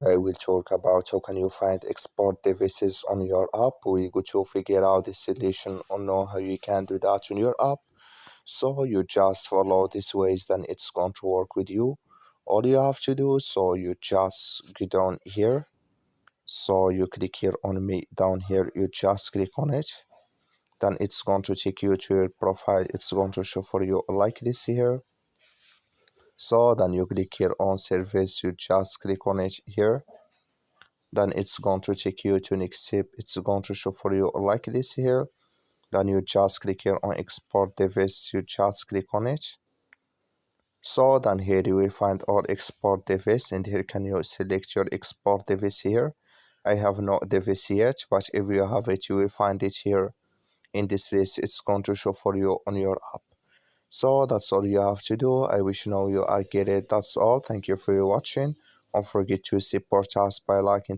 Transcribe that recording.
I will talk about how can you find export devices on your app. We go to figure out the solution or know how you can do that on your app. So you just follow these ways, then it's going to work with you. All you have to do, so you just go down here. So you click here on me down here, you just click on it. Then it's going to take you to your profile. It's going to show for you like this here. So then you click here on service, you just click on it here. Then it's going to take you to next step. It's going to show for you like this here. Then you just click here on export device, you just click on it. So then here you will find all export device, and here can you select your export device here. I have no device yet, but if you have it, you will find it here in this list. It's going to show for you on your app. So that's all you have to do. I wish you know you are get it. That's all. Thank you for your watching. Don't forget to support us by liking.